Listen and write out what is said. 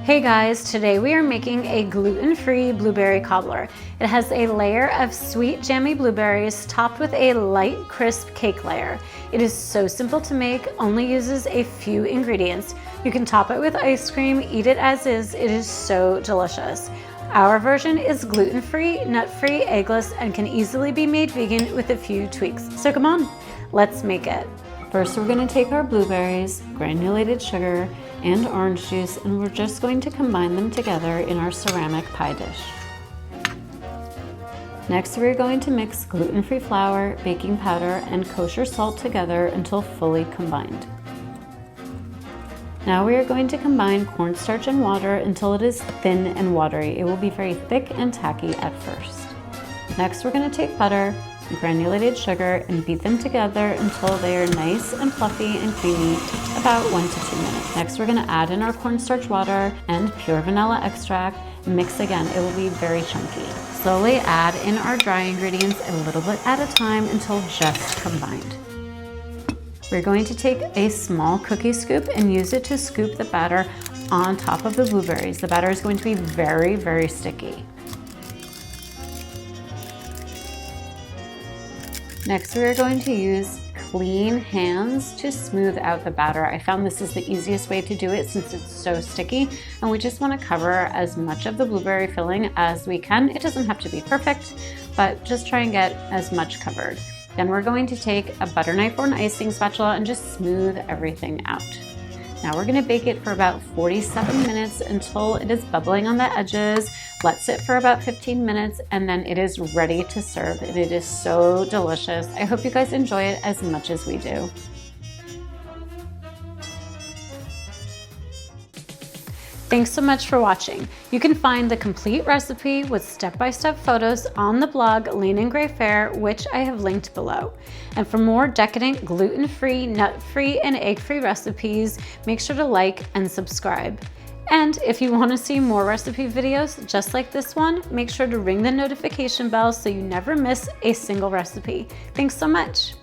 Hey guys, today we are making a gluten-free blueberry cobbler. It has a layer of sweet jammy blueberries topped with a light crisp cake layer. It is so simple to make, only uses a few ingredients. You can top it with ice cream, eat it as is. It is so delicious. Our version is gluten-free, nut-free, eggless, and can easily be made vegan with a few tweaks. So come on, let's make it. First, we're going to take our blueberries, granulated sugar, and orange juice, and we're just going to combine them together in our ceramic pie dish. Next, we're going to mix gluten-free flour, baking powder, and kosher salt together until fully combined. Now we are going to combine cornstarch and water until it is thin and watery. It will be very thick and tacky at first. Next, we're going to take butter, granulated sugar, and beat them together until they are nice and fluffy and creamy, about 1 to 2 minutes. Next, we're going to add in our cornstarch water and pure vanilla extract. Mix again, it will be very chunky. Slowly add in our dry ingredients a little bit at a time until just combined. We're going to take a small cookie scoop and use it to scoop the batter on top of the blueberries. The batter is going to be very, very sticky. Next, we are going to use clean hands to smooth out the batter. I found this is the easiest way to do it since it's so sticky, and we just want to cover as much of the blueberry filling as we can. It doesn't have to be perfect, but just try and get as much covered. Then we're going to take a butter knife or an icing spatula and just smooth everything out. Now we're going to bake it for about 47 minutes until it is bubbling on the edges. Let sit for about 15 minutes and then it is ready to serve, and it is so delicious. I hope you guys enjoy it as much as we do. Thanks so much for watching. You can find the complete recipe with step-by-step photos on the blog Lean and Gray Fare, which I have linked below. And for more decadent gluten-free, nut-free, and egg-free recipes, make sure to like and subscribe. And if you want to see more recipe videos just like this one, make sure to ring the notification bell so you never miss a single recipe. Thanks so much.